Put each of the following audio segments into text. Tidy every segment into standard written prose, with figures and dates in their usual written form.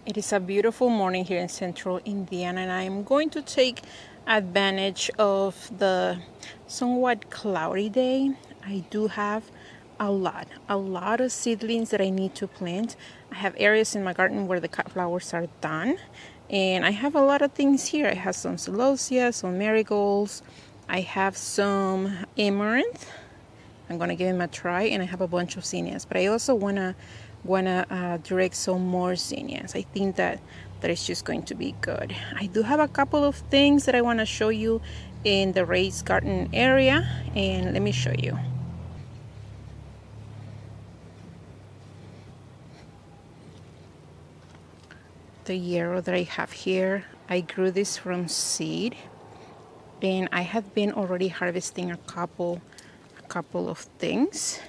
It is a beautiful morning here in central Indiana, and I am going to take advantage of the somewhat cloudy day. I do have a lot of seedlings that I need to plant. I have areas in my garden where the cut flowers are done, and I have a lot of things here. I have some celosia, some marigolds, I have some amaranth. I'm gonna give him a try, and I have a bunch of zinnias, but I also wanna direct some more zinnias. I think that is just going to be good. I do have a couple of things that I want to show you in the raised garden area, and let me show you. The yarrow that I have here, I grew this from seed, and I have been already harvesting a couple of things.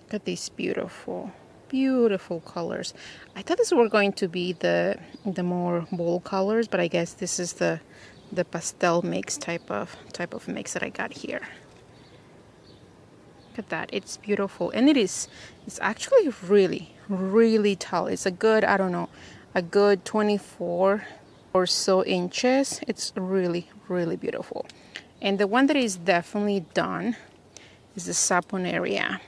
Look at these beautiful colors. I thought these were going to be the more bold colors, but I guess this is the pastel mix type of mix that I got here. Look at that, it's beautiful, and it's actually really tall. It's a good, I don't know, a good 24 or so inches. It's really beautiful. And the one that is definitely done is the Saponania.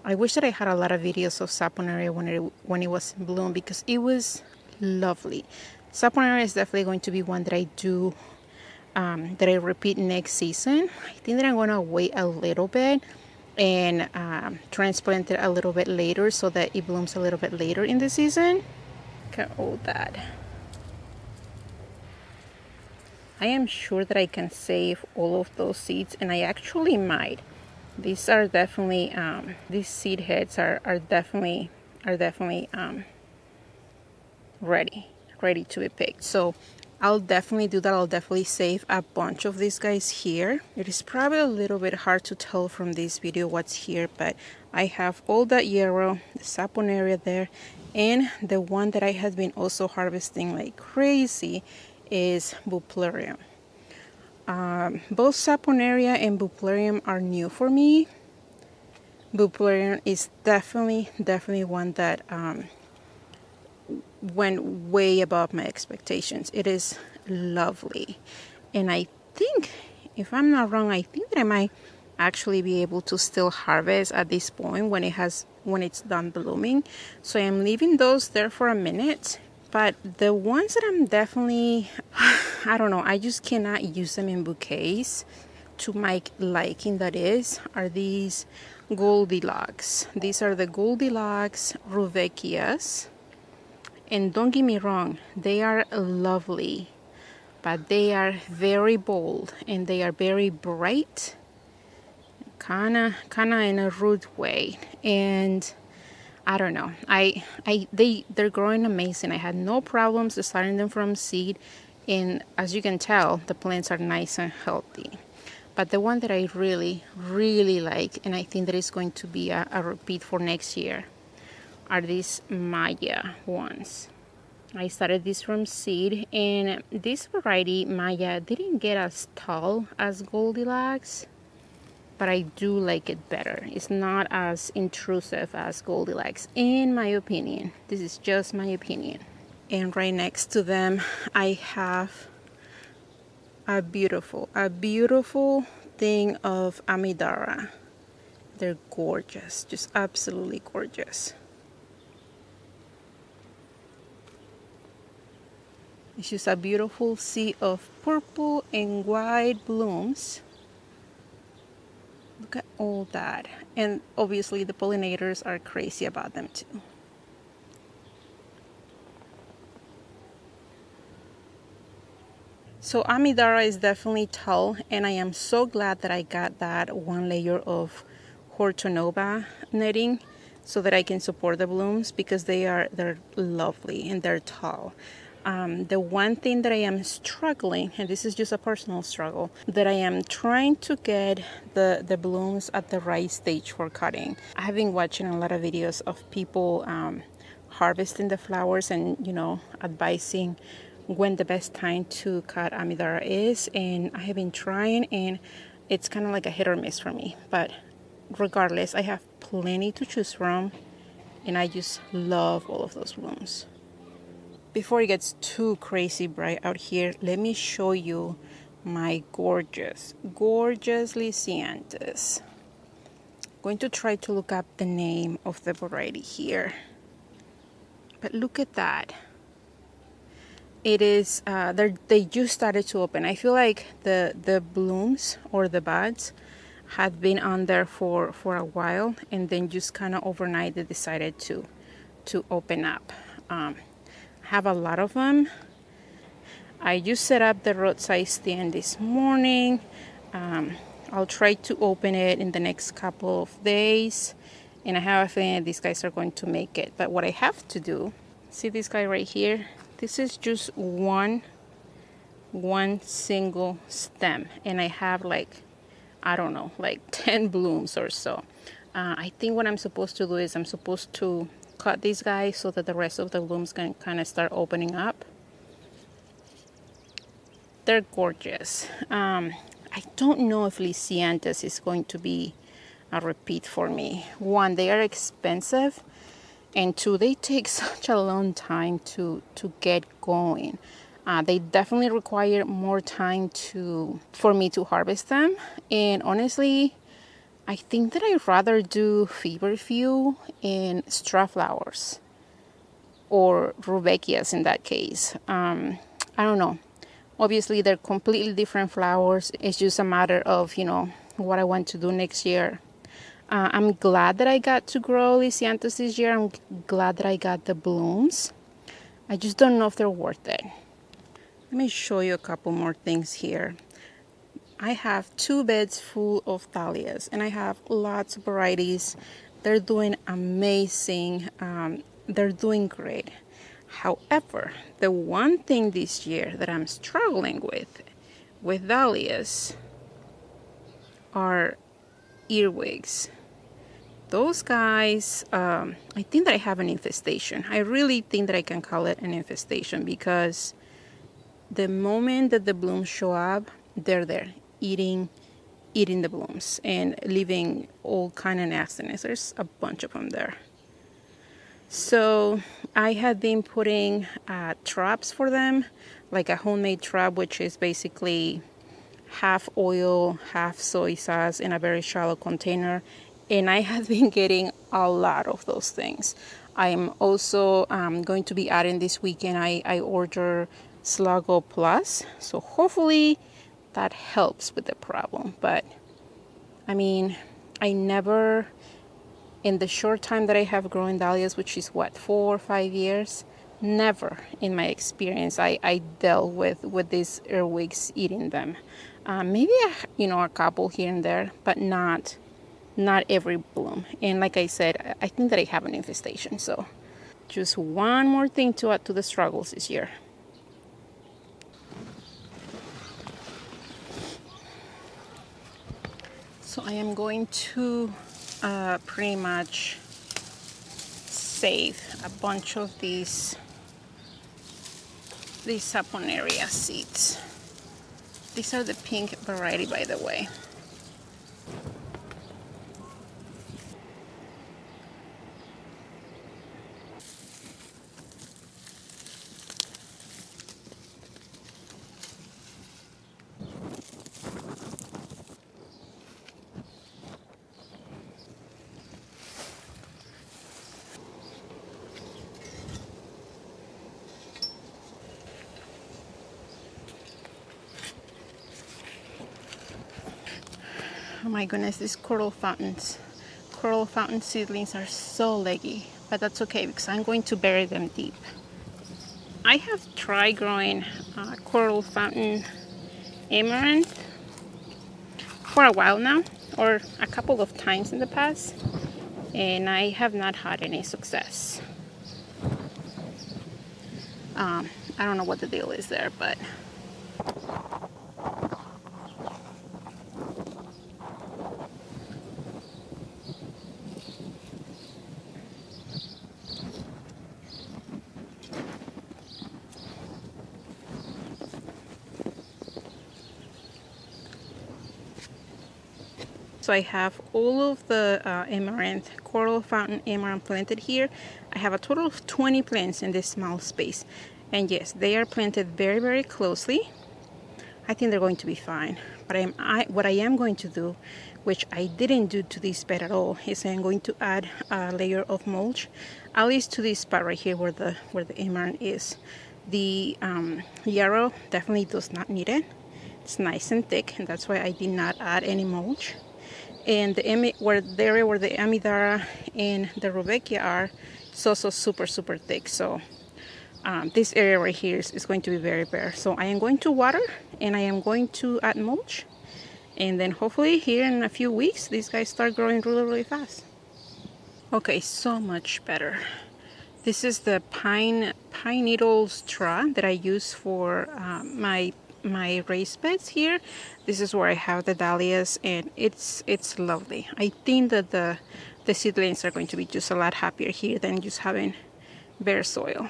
I wish that I had a lot of videos of Saponania when it was in bloom, because it was lovely. Saponania is definitely going to be one that I do that I repeat next season. I think that I'm gonna wait a little bit and transplant it a little bit later so that it blooms a little bit later in the season. Look at all that. I am sure that I can save all of those seeds, and I actually might. These are definitely these seed heads are definitely ready to be picked. So I'll definitely do that. I'll definitely save a bunch of these guys here. It is probably a little bit hard to tell from this video what's here, but I have all that yarrow, the Saponaria there, and the one that I have been also harvesting like crazy is Buplerium. Both Saponaria and Buplerium are new for me. Buplerium is definitely one that went way above my expectations. It is lovely, and I think, if I'm not wrong, I think that I might actually be able to still harvest at this point when it's done blooming. So I'm leaving those there for a minute. But the ones that I'm definitely, I don't know, I just cannot use them in bouquets to my liking, that is, are these Goldilocks. These are the Goldilocks Rudbeckias. And don't get me wrong, they are lovely, but they are very bold and they are very bright, kinda in a rude way. And I don't know, they're growing amazing. I had no problems starting them from seed, and as you can tell, the plants are nice and healthy. But the one that I really like, and I think that is going to be a repeat for next year, are these Maya ones. I started this from seed, and this variety Maya didn't get as tall as Goldilocks, but I do like it better. It's not as intrusive as Goldilocks, in my opinion. This is just my opinion. And right next to them, I have a beautiful thing of Amidara. They're gorgeous, just absolutely gorgeous. It's just a beautiful sea of purple and white blooms. Look at all that. And obviously the pollinators are crazy about them too. So Amidara is definitely tall, and I am so glad that I got that one layer of Hortonova netting so that I can support the blooms, because they're lovely and they're tall. The one thing that I am struggling, and this is just a personal struggle, that I am trying to get the blooms at the right stage for cutting. I have been watching a lot of videos of people harvesting the flowers and, advising when the best time to cut Amidara is, and I have been trying, and it's kind of like a hit or miss for me. But regardless, I have plenty to choose from, and I just love all of those blooms. Before it gets too crazy bright out here, let me show you my gorgeous lisianthus. Going to try to look up the name of the variety here, but look at that. It is they just started to open. I feel like the blooms or the buds had been on there for a while, and then just kind of overnight they decided to open up. I have a lot of them. I just set up the roadside stand this morning. I'll try to open it in the next couple of days, and I have a feeling that these guys are going to make it. But what I have to do, see this guy right here? This is just one single stem, and I have like, I don't know, like 10 blooms or so. I think what I'm supposed to do is I'm supposed to cut these guys so that the rest of the blooms can kind of start opening up. They're gorgeous. I don't know if lisianthus is going to be a repeat for me. One, they are expensive, and two, they take such a long time to get going. They definitely require more time for me to harvest them. And honestly, I think that I'd rather do feverfew and straw flowers, or rudbeckias in that case. I don't know. Obviously, they're completely different flowers. It's just a matter of, what I want to do next year. I'm glad that I got to grow lisianthus this year. I'm glad that I got the blooms. I just don't know if they're worth it. Let me show you a couple more things here. I have 2 beds full of dahlias, and I have lots of varieties. They're doing amazing. They're doing great. However, the one thing this year that I'm struggling with dahlias are earwigs. Those guys, I think that I have an infestation. I really think that I can call it an infestation, because the moment that the blooms show up, they're there eating the blooms and leaving all kind of nastiness. There's a bunch of them there. So I had been putting traps for them, like a homemade trap, which is basically half oil, half soy sauce in a very shallow container. And I have been getting a lot of those things. I'm also going to be adding this weekend, I order Sluggo Plus. So hopefully that helps with the problem. But I mean, I never, in the short time that I have grown dahlias, which is what, 4 or 5 years, never in my experience I dealt with these earwigs eating them. Maybe a couple here and there, but not every bloom. And like I said, I think that I have an infestation. So just one more thing to add to the struggles this year. So I am going to pretty much save a bunch of these Saponania seeds. These are the pink variety, by the way. Oh my goodness, these coral fountain seedlings are so leggy, but that's okay because I'm going to bury them deep. I have tried growing coral fountain amaranth for a while now, or a couple of times in the past, and I have not had any success. I don't know what the deal is there, but So I have all of the amaranth, coral fountain amaranth planted here. I have a total of 20 plants in this small space. And yes, they are planted very, very closely. I think they're going to be fine. But what I am going to do, which I didn't do to this bed at all, is I'm going to add a layer of mulch, at least to this spot right here where the amaranth is. The yarrow definitely does not need it. It's nice and thick, and that's why I did not add any mulch. And the area where the amidara and the rudbeckia are, it's also super, super thick. So this area right here is going to be very bare. So I am going to water, and I am going to add mulch, and then hopefully here in a few weeks these guys start growing really, really fast. Okay, so much better. This is the pine needle straw that I use for my raised beds here. This is where I have the dahlias, and it's lovely. I think that the seedlings are going to be just a lot happier here than just having bare soil.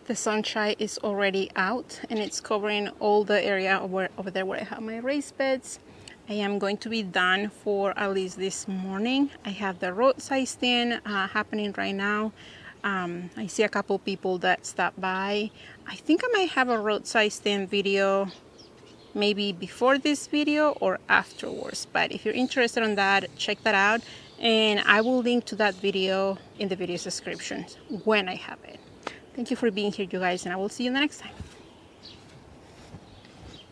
The sunshine is already out, and it's covering all the area over there where I have my raised beds. I am going to be done for at least this morning. I have the roadside stand happening right now. I see a couple people that stopped by. I think I might have a roadside stand video maybe before this video or afterwards, but if you're interested in that, check that out, and I will link to that video in the video description when I have it. Thank you for being here, you guys, and I will see you the next time.